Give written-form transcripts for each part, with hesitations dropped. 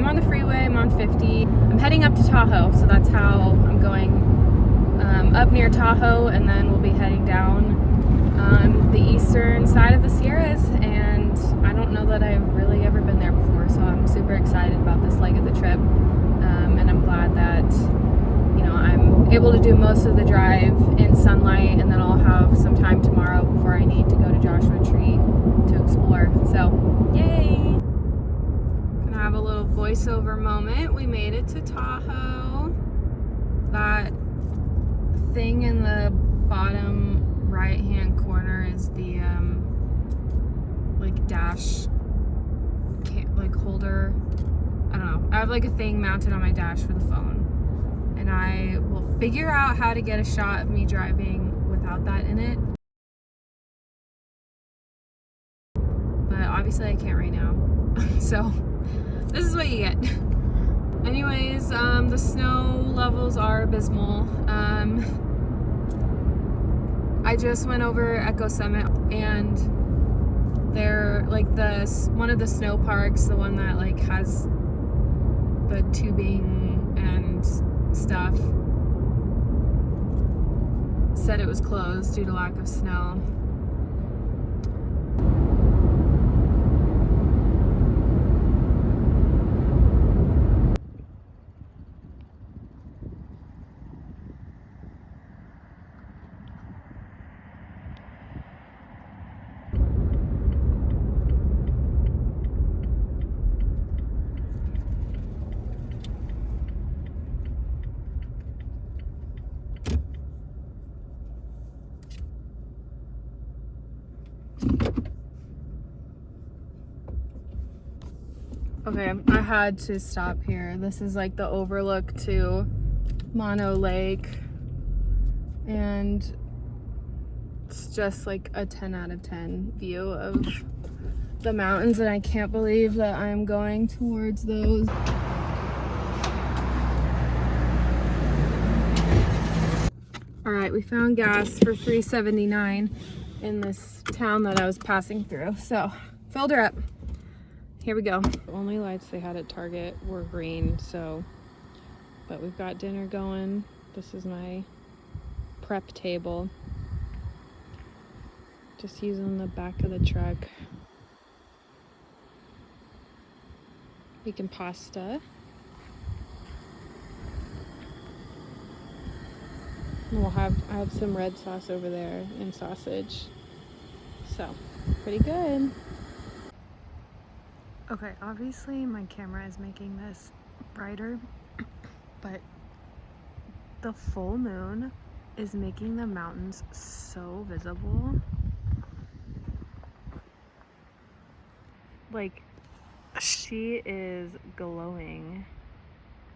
I'm on the freeway, I'm on 50. I'm heading up to Tahoe, so that's how I'm going up near Tahoe, and then we'll be heading down on the eastern side of the Sierras, and I don't know that I've really ever been there before, so I'm super excited about this leg of the trip, and I'm glad that, you know, I'm able to do most of the drive in sunlight, and then I'll have some time tomorrow before I need to go to Joshua Tree to explore. So, yay! Gonna have a little voiceover moment. We made it to Tahoe. That thing in the bottom right hand corner is the like dash like holder. I don't know. I have like a thing mounted on my dash for the phone, and I will figure out how to get a shot of me driving without that in it. But obviously I can't right now. So this is what you get. Anyways, the snow levels are abysmal. I just went over Yosemite, and they're like one of the snow parks, the one that like has the tubing and stuff, said it was closed due to lack of snow. Okay, I had to stop here. This is like the overlook to Mono Lake, and it's just like a 10 out of 10 view of the mountains, and I can't believe that I'm going towards those. All right, we found gas for $3.79 in this town that I was passing through, so filled her up. Here we go. The only lights they had at Target were green, so, but we've got dinner going. This is my prep table. Just using the back of the truck. Making pasta. And I have some red sauce over there and sausage. So, pretty good. Okay, obviously my camera is making this brighter, but the full moon is making the mountains so visible. Like, she is glowing.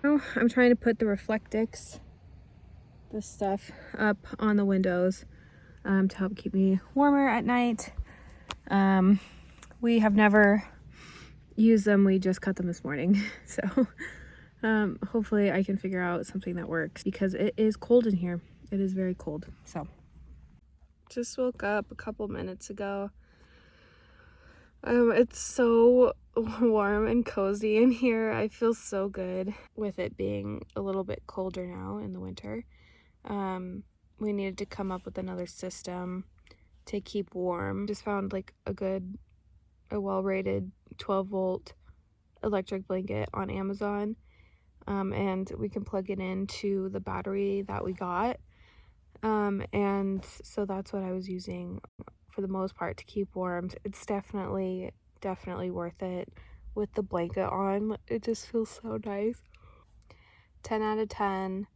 I'm trying to put the Reflectix, this stuff, up on the windows to help keep me warmer at night. We have never used them. We just cut them this morning. So hopefully I can figure out something that works, because it is cold in here. It is very cold. So just woke up a couple minutes ago. It's so warm and cozy in here. I feel so good with it being a little bit colder now in the winter. We needed to come up with another system to keep warm. Just found like a well-rated 12-volt electric blanket on Amazon, and we can plug it into the battery that we got, and so that's what I was using for the most part to keep warm. It's definitely worth it with the blanket on. It just feels so nice. 10 out of 10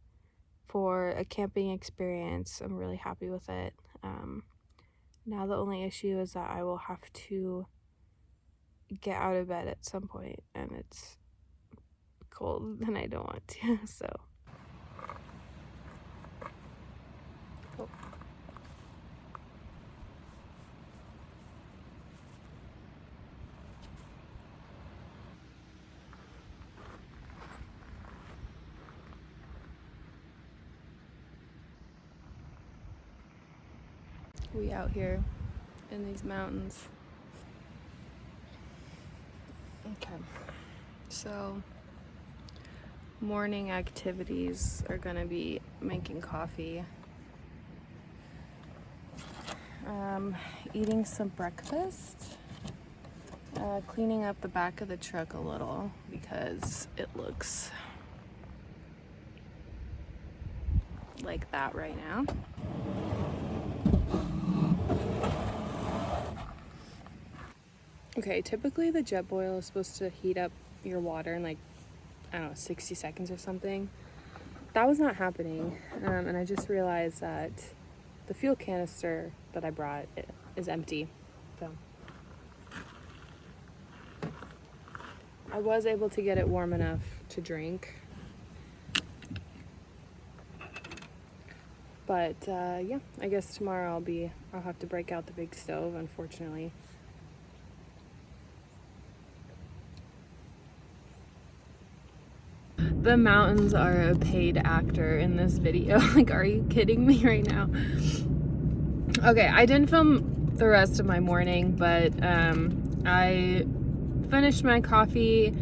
for a camping experience. I'm really happy with it. Now the only issue is that I will have to get out of bed at some point, and it's cold and I don't want to. So we out here in these mountains. Okay, so morning activities are gonna be making coffee, eating some breakfast, cleaning up the back of the truck a little because it looks like that right now. Okay, typically the jet boil is supposed to heat up your water in like, I don't know, 60 seconds or something. That was not happening, and I just realized that the fuel canister that I brought is empty. So I was able to get it warm enough to drink. But yeah, I guess tomorrow I'll have to break out the big stove, unfortunately. The mountains are a paid actor in this video. Like, are you kidding me right now? Okay, I didn't film the rest of my morning, but I finished my coffee,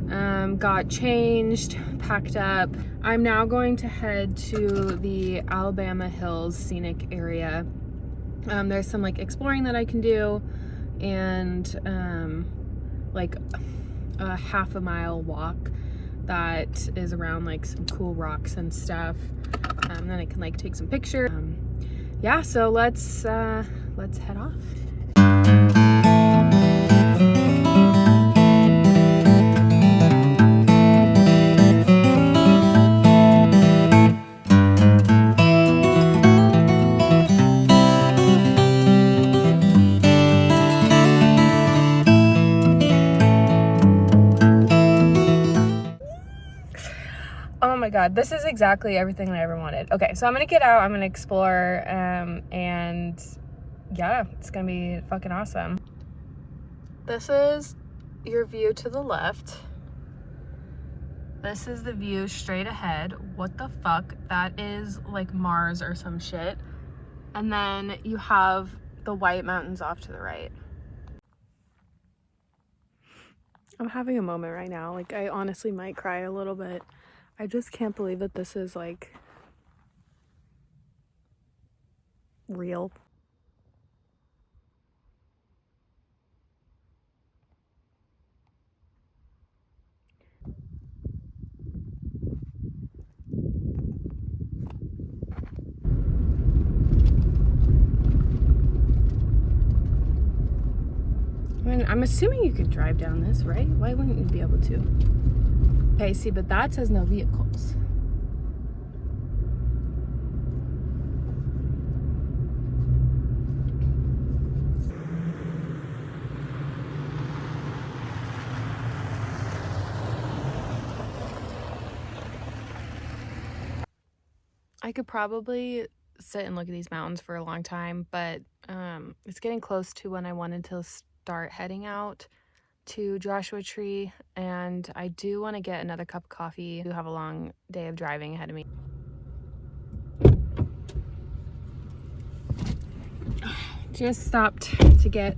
got changed, packed up. I'm now going to head to the Alabama Hills scenic area. There's some like exploring that I can do, and like a half a mile walk that is around like some cool rocks and stuff. Then I can like take some pictures. Yeah, so let's head off. Oh my god, this is exactly everything I ever wanted. Okay, so I'm gonna get out, I'm gonna explore, and yeah, it's gonna be fucking awesome. This is your view to the left. This is the view straight ahead. What the fuck? That is like Mars or some shit. And then you have the White Mountains off to the right. I'm having a moment right now. Like, I honestly might cry a little bit. I just can't believe that this is like real. I mean, I'm assuming you could drive down this, right? Why wouldn't you be able to? Okay, see, but that says no vehicles. I could probably sit and look at these mountains for a long time, but it's getting close to when I wanted to start heading out to Joshua Tree, and I do want to get another cup of coffee. I do have a long day of driving ahead of me. Just stopped to get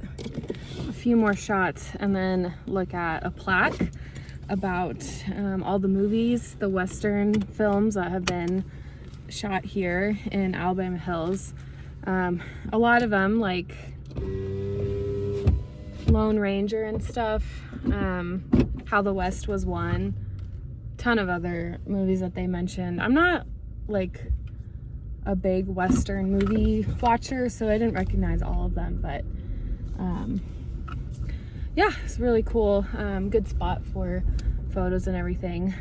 a few more shots and then look at a plaque about all the movies, the Western films that have been shot here in Alabama Hills. A lot of them, like Lone Ranger and stuff, How the West Was Won, ton of other movies that they mentioned. I'm not like a big Western movie watcher, so I didn't recognize all of them, but yeah, it's really cool. Good spot for photos and everything.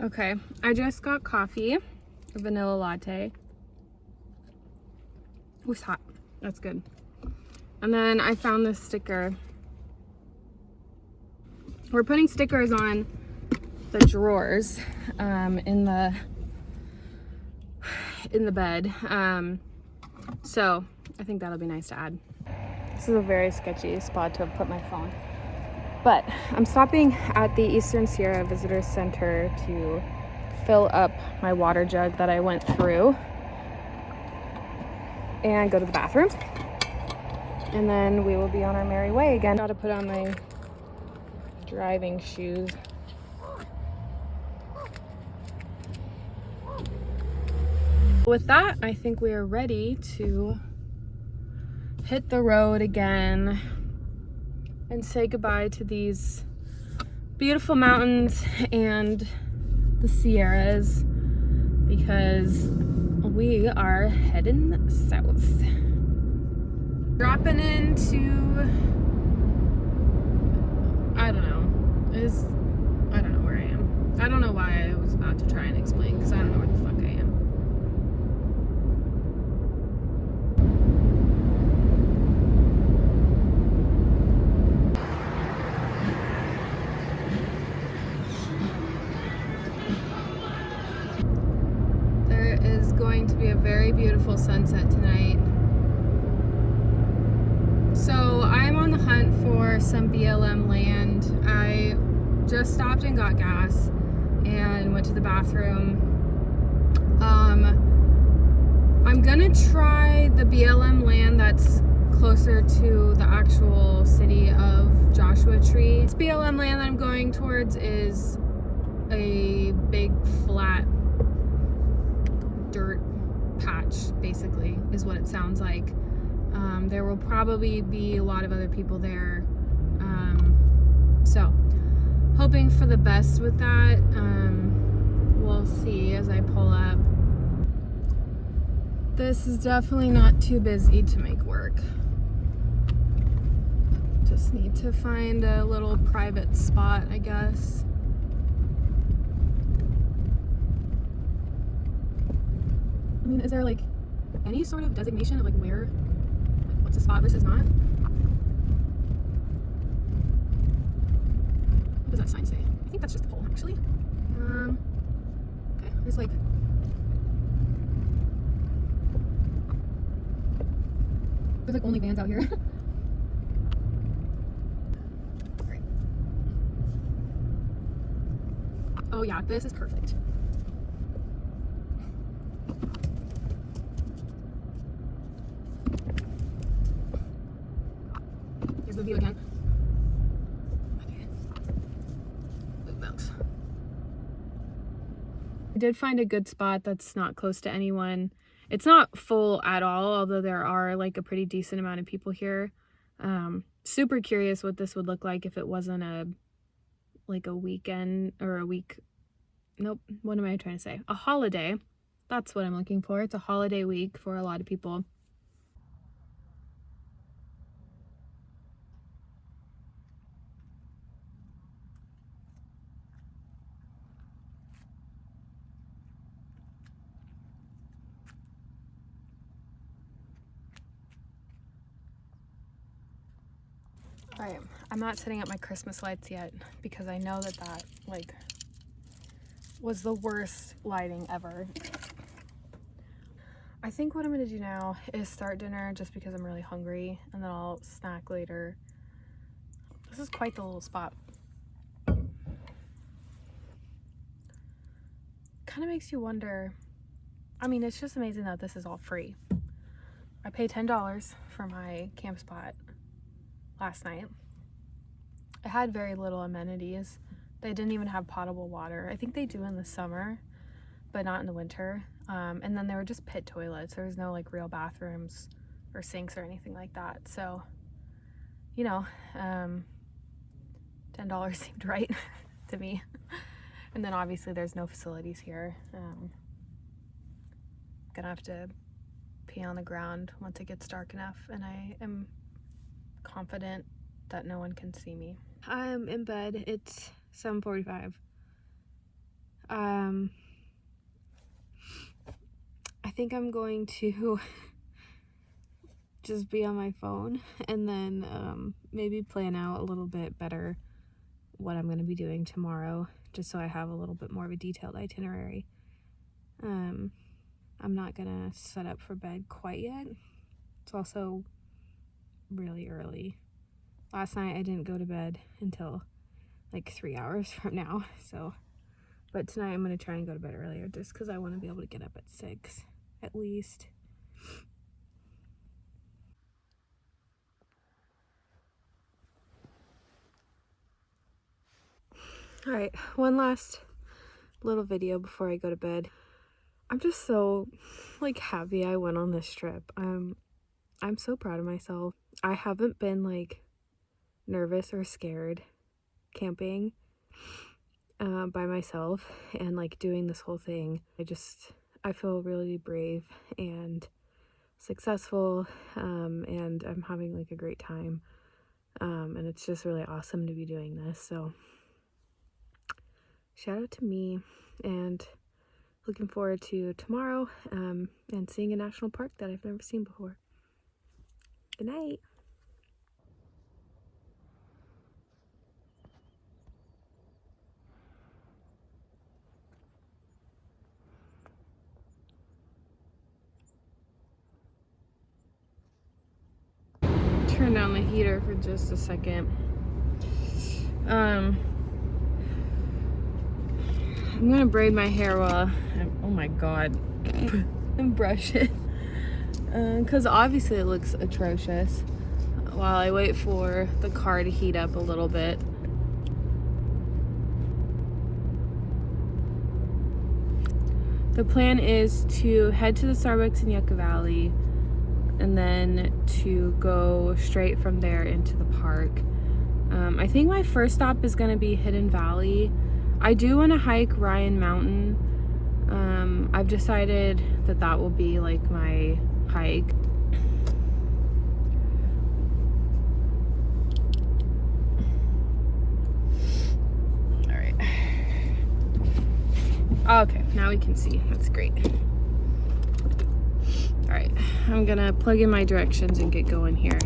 Okay, I just got coffee, a vanilla latte. Ooh, it's hot. That's good. And then I found this sticker. We're putting stickers on the drawers in the bed. So I think that'll be nice to add. This is a very sketchy spot to have put my phone. But I'm stopping at the Eastern Sierra Visitor Center to fill up my water jug that I went through and go to the bathroom. And then we will be on our merry way again. Gotta put on my driving shoes. With that, I think we are ready to hit the road again and say goodbye to these beautiful mountains and the Sierras, because we are heading south. Dropping into, I don't know where I am. I don't know why I was about to try and explain, because I don't know where the fuck I am. There is going to be a very beautiful sunset tonight. So I'm on the hunt for some BLM land. I just stopped and got gas and went to the bathroom. I'm gonna try the BLM land that's closer to the actual city of Joshua Tree. This BLM land that I'm going towards is a big flat dirt patch, basically, is what it sounds like. There will probably be a lot of other people there. So hoping for the best with that. We'll see as I pull up. This is definitely not too busy to make work. Just need to find a little private spot, I guess. I mean, is there like any sort of designation of like where, like what's a spot versus not? What does that sign say? I think that's just the pole, actually. Okay, there's like only vans out here. Great. Oh yeah, this is perfect. Here's the view again. I did find a good spot that's not close to anyone. It's not full at all, although there are like a pretty decent amount of people here. Super curious what this would look like if it wasn't a weekend or a week. Nope, what am I trying to say? A holiday. That's what I'm looking for. It's a holiday week for a lot of people. Alright, I'm not setting up my Christmas lights yet because I know that like was the worst lighting ever. I think what I'm gonna do now is start dinner just because I'm really hungry, and then I'll snack later. This is quite the little spot. Kind of makes you wonder. I mean, it's just amazing that this is all free. I paid $10 for my camp spot last night. It had very little amenities. They didn't even have potable water. I think they do in the summer, but not in the winter. And then there were just pit toilets. There was no like real bathrooms or sinks or anything like that. So, you know, $10 seemed right to me. And then obviously there's no facilities here. Gonna have to pee on the ground once it gets dark enough, and I am confident that no one can see me. I'm in bed. It's 7:45. I think I'm going to just be on my phone and then maybe plan out a little bit better what I'm going to be doing tomorrow, just so I have a little bit more of a detailed itinerary. I'm not gonna set up for bed quite yet. It's also really early. Last night I didn't go to bed until like 3 hours from now, so. But tonight I'm gonna try and go to bed earlier just because I want to be able to get up at 6 at least. All right, one last little video before I go to bed. I'm just so like happy I went on this trip. I'm so proud of myself. I haven't been like nervous or scared camping by myself and like doing this whole thing. I feel really brave and successful, and I'm having like a great time, and it's just really awesome to be doing this. So shout out to me, and looking forward to tomorrow, and seeing a national park that I've never seen before. Good night. Turn down the heater for just a second. I'm gonna braid my hair while oh my god, and brush it, because obviously it looks atrocious, while I wait for the car to heat up a little bit. The plan is to head to the Starbucks in Yucca Valley and then to go straight from there into the park. I think my first stop is going to be Hidden Valley. I do want to hike Ryan Mountain. I've decided that that will be like my hike. All right. Okay, now we can see. That's great. All right, I'm gonna plug in my directions and get going here.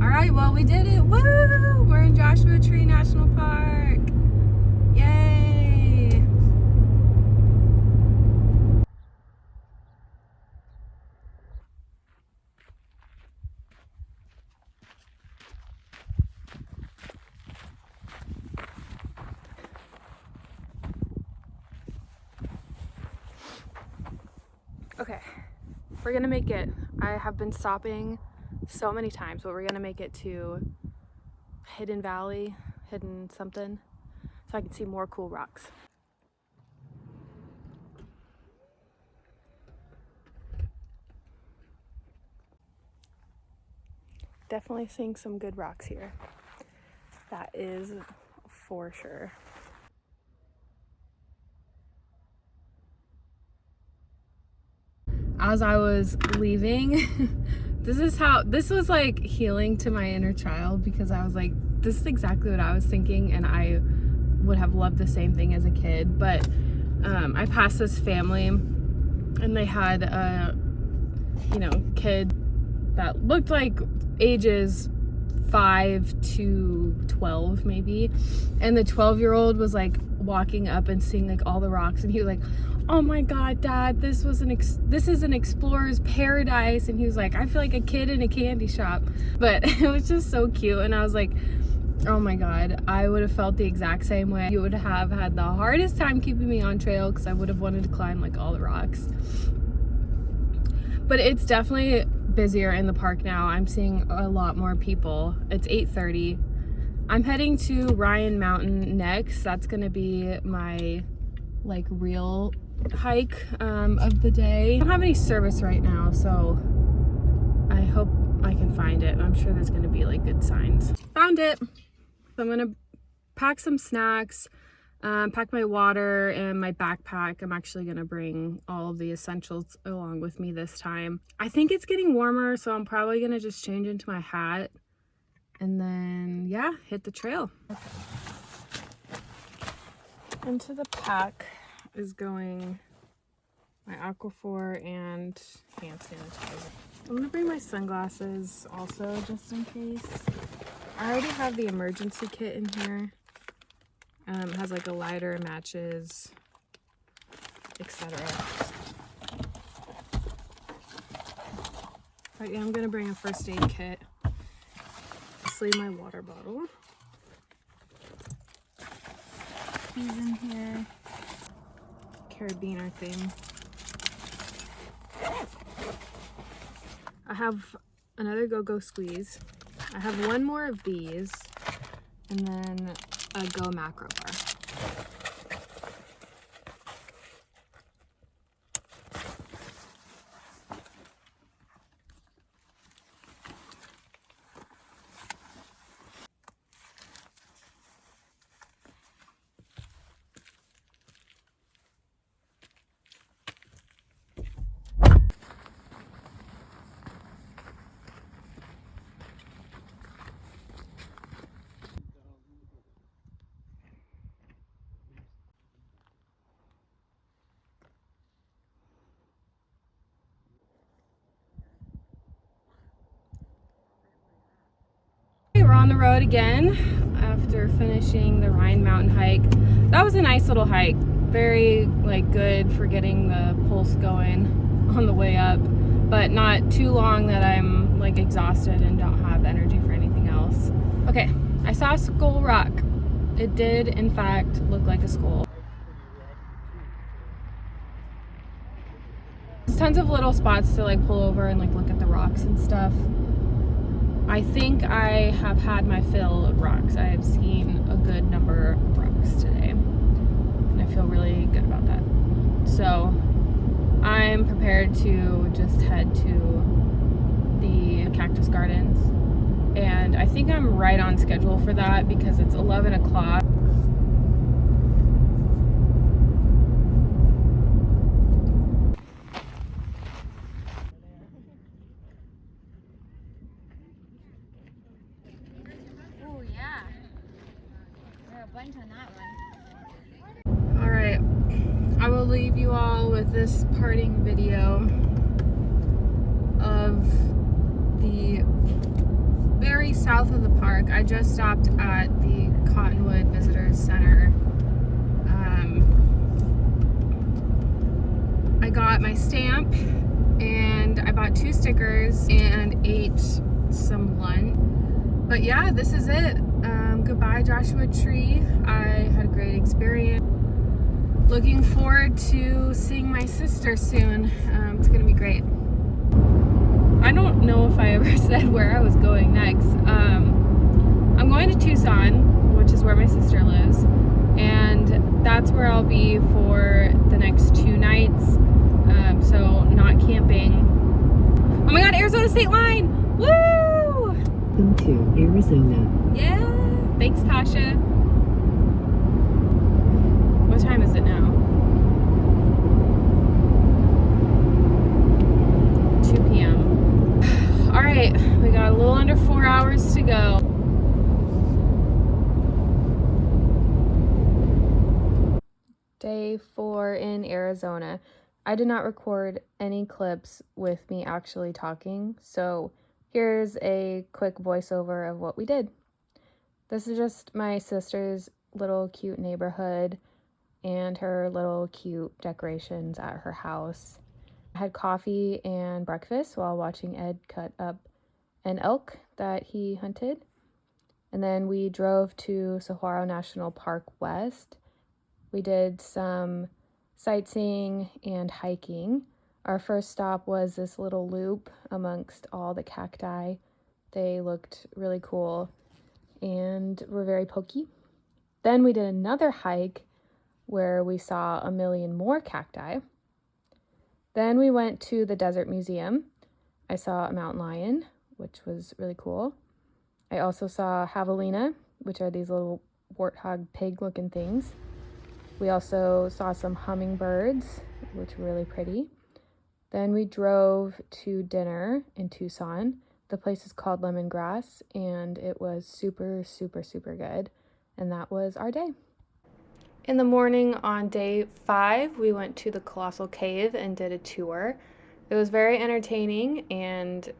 All right, well, we did it. Woo! We're in Joshua Tree National Park. Yay! Okay, we're gonna make it. I have been stopping so many times, but we're gonna make it to Hidden Valley, Hidden something, so I can see more cool rocks. Definitely seeing some good rocks here. That is for sure. As I was leaving, this was like healing to my inner child, because I was like, this is exactly what I was thinking, and I would have loved the same thing as a kid. But I passed this family, and they had a kid that looked like ages 5 to 12 maybe, and the 12-year-old was like walking up and seeing like all the rocks, and he was like, oh my god, Dad, this is an explorer's paradise. And he was like, I feel like a kid in a candy shop. But it was just so cute, and I was like, oh my god, I would have felt the exact same way. You would have had the hardest time keeping me on trail, because I would have wanted to climb like all the rocks. But it's definitely busier in the park now. I'm seeing a lot more people. It's 8:30. I'm heading to Ryan Mountain next. That's gonna be my like real hike of the day. I don't have any service right now, so I hope I can find it. I'm sure there's gonna be like good signs. Found it. So I'm gonna pack some snacks, pack my water and my backpack. I'm actually gonna bring all of the essentials along with me this time. I think it's getting warmer, so I'm probably gonna just change into my hat and then yeah, hit the trail. Okay. Into the pack is going my Aquaphor and hand sanitizer. I'm gonna bring my sunglasses also, just in case. I already have the emergency kit in here. It has like a lighter, matches, etc. But yeah, I'm gonna bring a first aid kit. obviously my water bottle. Keys in here. Carabiner thing. I have another Go-Go Squeeze. I have one more of these, and then a Go macro bar. We're on the road again after finishing the Rhine Mountain hike. That was a nice little hike. Very good for getting the pulse going on the way up, but not too long that I'm exhausted and don't have energy for anything else. Okay, I saw a skull rock. It did in fact look like a skull. There's tons of little spots to pull over and look at the rocks and stuff. I think I have had my fill of rocks. I have seen a good number of rocks today, and I feel really good about that. So I'm prepared to just head to the cactus gardens, and I think I'm right on schedule for that because it's 11 o'clock. Alright, I will leave you all with this parting video of the very south of the park. I just stopped at the Cottonwood Visitors Center. I got my stamp and I bought 2 stickers and ate some lunch. But yeah, this is it. Goodbye, Joshua Tree. I had a great experience. Looking forward to seeing my sister soon. It's gonna be great. I don't know if I ever said where I was going next. I'm going to Tucson, which is where my sister lives, and that's where I'll be for the next 2 nights. So not camping. Oh my God, Arizona State Line! Woo! Welcome to Arizona. Yeah! Thanks, Tasha. What time is it now? 2 p.m. All right, we got a little under 4 hours to go. Day 4 in Arizona. I did not record any clips with me actually talking, so here's a quick voiceover of what we did. This is just my sister's little cute neighborhood and her little cute decorations at her house. I had coffee and breakfast while watching Ed cut up an elk that he hunted. And then we drove to Saguaro National Park West. We did some sightseeing and hiking. Our first stop was this little loop amongst all the cacti. They looked really cool and were very pokey. Then we did another hike where we saw a million more cacti. Then we went to the Desert Museum. I saw a mountain lion, which was really cool. I also saw javelina, which are these little warthog pig looking things. We also saw some hummingbirds, which were really pretty. Then we drove to dinner in Tucson. The place is called Lemongrass, and it was super, super, super good. And that was our day. In the morning on day 5, we went to the Colossal Cave and did a tour. It was very entertaining, and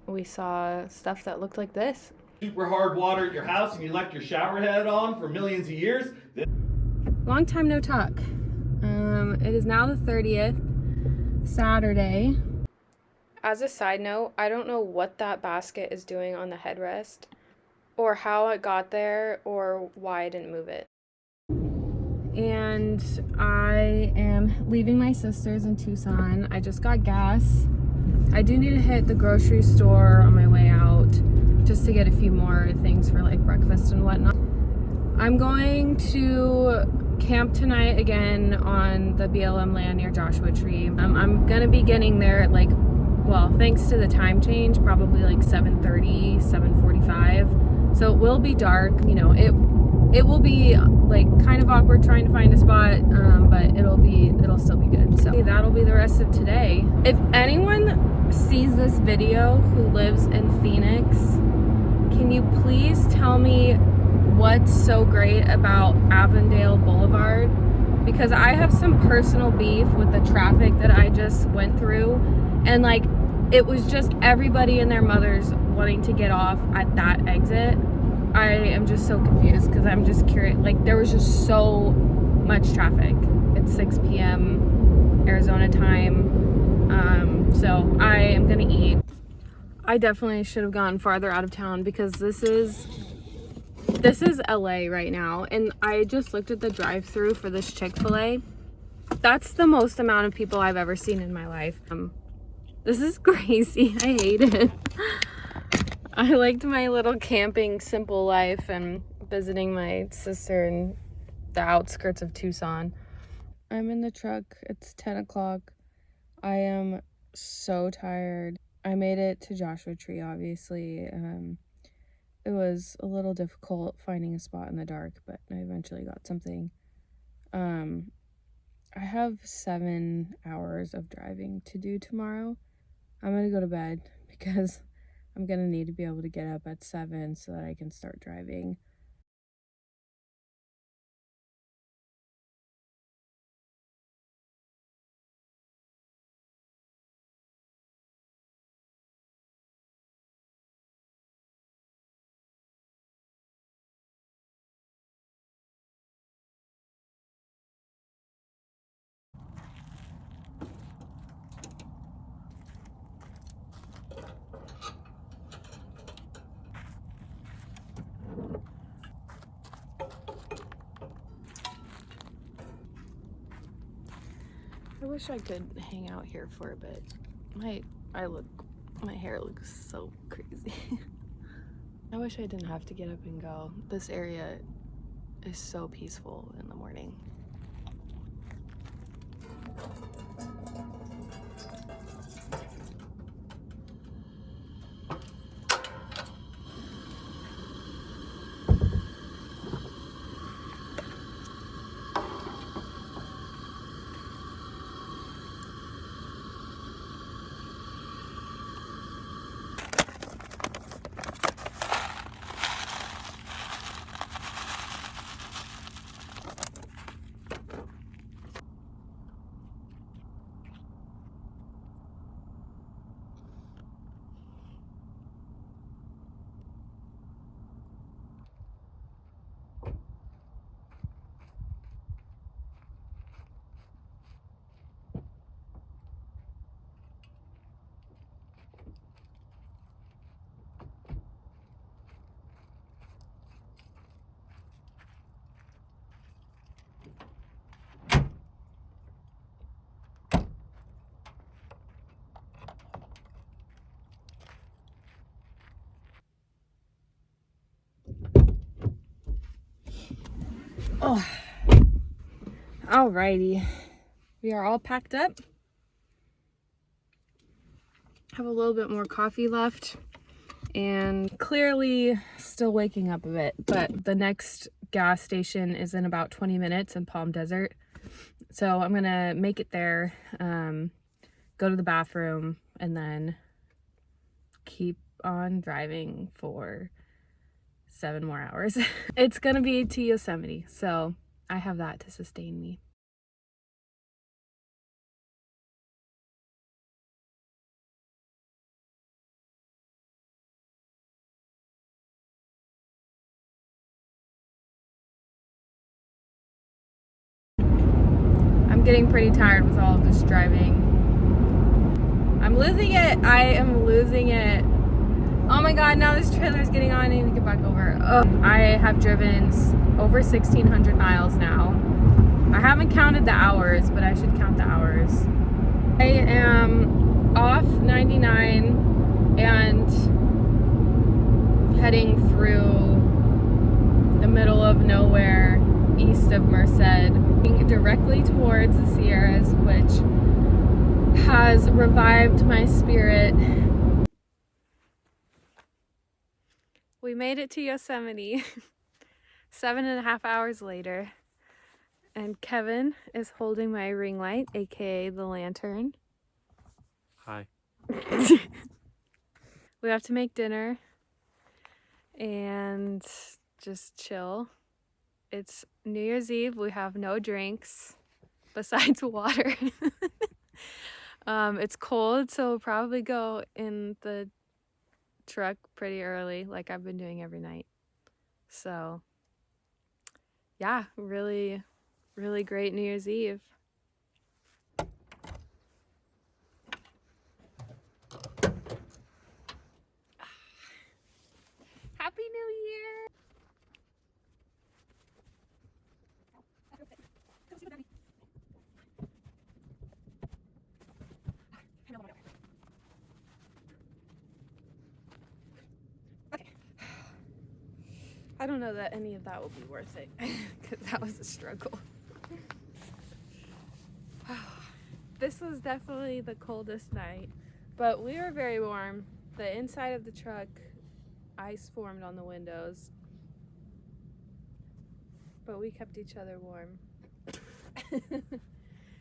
we saw stuff that looked like this. Super hard water at your house and you left your shower head on for millions of years. Long time no talk. It is now the 30th, Saturday. As a side note, I don't know what that basket is doing on the headrest. or how it got there or why I didn't move it. And I am leaving my sister's in Tucson. I just got gas. I do need to hit the grocery store on my way out just to get a few more things for like breakfast and whatnot. I'm going to camp tonight again on the BLM land near Joshua Tree. I'm gonna be getting there at like, well, thanks to the time change, probably like 7:30, 7:45. So it will be dark, you know, it will be like kind of awkward trying to find a spot, but it'll still be good. So that'll be the rest of today. If anyone sees this video who lives in Phoenix, can you please tell me what's so great about Avondale Boulevard? Because I have some personal beef with the traffic that I just went through, and like it was just everybody and their mothers wanting to get off at that exit. I am just so confused because I'm just curious. Like, there was just so much traffic. It's 6 p.m. Arizona time. So I am gonna eat. I definitely should have gone farther out of town because this is LA right now. And I just looked at the drive-through for this Chick-fil-A. That's the most amount of people I've ever seen in my life. This is crazy. I hate it. I liked my little camping simple life and visiting my sister in the outskirts of Tucson. I'm in the truck. It's 10 o'clock. I am so tired. I made it to Joshua Tree, obviously. It was a little difficult finding a spot in the dark, but I eventually got something. I have 7 hours of driving to do tomorrow. I'm gonna go to bed because I'm gonna need to be able to get up at 7 so that I can start driving. I wish I could hang out here for a bit. My hair looks so crazy. I wish I didn't have to get up and go. This area is so peaceful in the morning. Oh, alrighty. We are all packed up. Have a little bit more coffee left and clearly still waking up a bit, but the next gas station is in about 20 minutes in Palm Desert. So I'm gonna make it there, go to the bathroom, and then keep on driving for 7 more hours. It's gonna be to Yosemite, so I have that to sustain me. I'm getting pretty tired with all of this driving. I'm losing it. I am losing it. Oh my god, now this trailer's getting on. I need to get back over. Ugh. I have driven over 1,600 miles now. I haven't counted the hours, but I should count the hours. I am off 99 and heading through the middle of nowhere east of Merced, directly towards the Sierras, which has revived my spirit. We made it to Yosemite 7.5 hours later, and Kevin is holding my ring light, aka the lantern. Hi. We have to make dinner and just chill. It's New Year's Eve. We have no drinks besides water. It's cold, so we'll probably go in the truck pretty early, like I've been doing every night. So yeah, really, really great New Year's Eve. Happy New Year! I don't know that any of that will be worth it, because that was a struggle. This was definitely the coldest night, but we were very warm. The inside of the truck, ice formed on the windows, but we kept each other warm.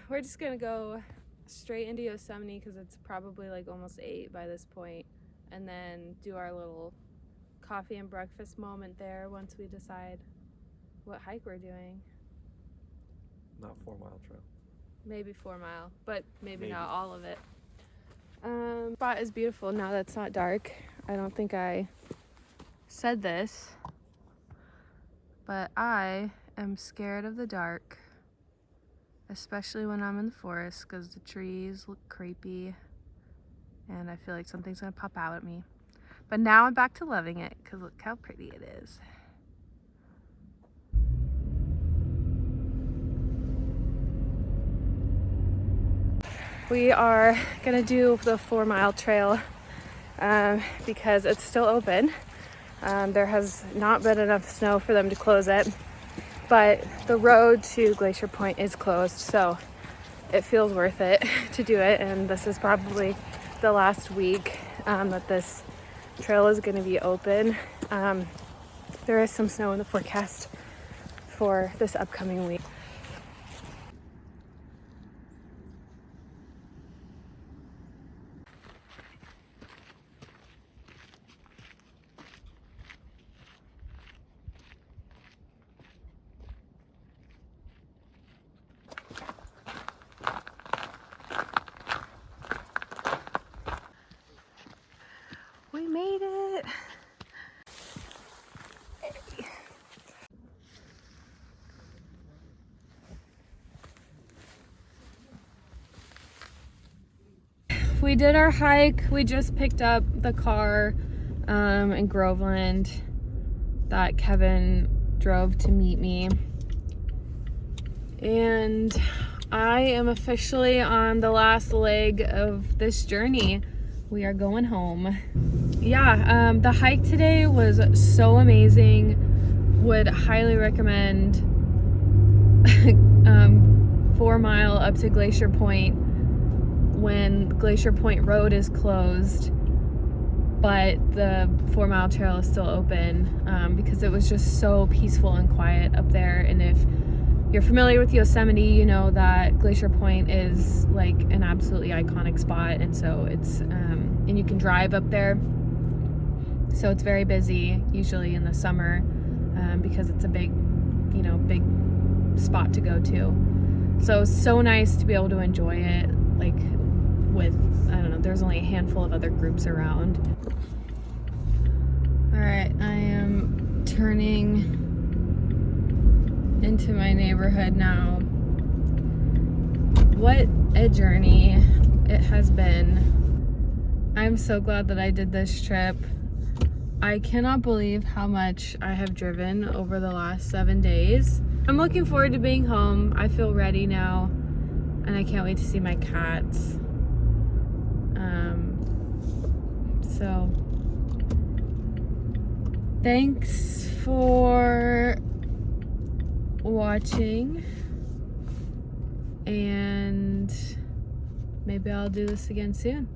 We're just gonna go straight into Yosemite because it's probably like almost 8 by this point, and then do our little coffee and breakfast moment there once we decide what hike we're doing. Not 4 Mile Trail. Maybe 4 Mile, but maybe not all of it. Spot is beautiful now that it's not dark. I don't think I said this, but I am scared of the dark, especially when I'm in the forest, because the trees look creepy and I feel like something's gonna pop out at me. But now I'm back to loving it, because look how pretty it is. We are gonna do the 4 Mile Trail because it's still open. There has not been enough snow for them to close it, but the road to Glacier Point is closed, so it feels worth it to do it. And this is probably the last week that this trail is going to be open. There is some snow in the forecast for this upcoming week. We made it! We did our hike. We just picked up the car in Groveland that Kevin drove to meet me. And I am officially on the last leg of this journey. We are going home. Yeah, the hike today was so amazing. Would highly recommend 4 Mile up to Glacier Point when Glacier Point Road is closed, but the 4 Mile Trail is still open because it was just so peaceful and quiet up there. And if you're familiar with Yosemite, you know that Glacier Point is like an absolutely iconic spot, and so it's and you can drive up there, so it's very busy usually in the summer because it's a big spot to go to. So it's so nice to be able to enjoy it, like with, I don't know, there's only a handful of other groups around. All right, I am turning into my neighborhood now. What a journey it has been. I'm so glad that I did this trip. I cannot believe how much I have driven over the last 7 days. I'm looking forward to being home. I feel ready now, and I can't wait to see my cats. So thanks for watching, and maybe I'll do this again soon.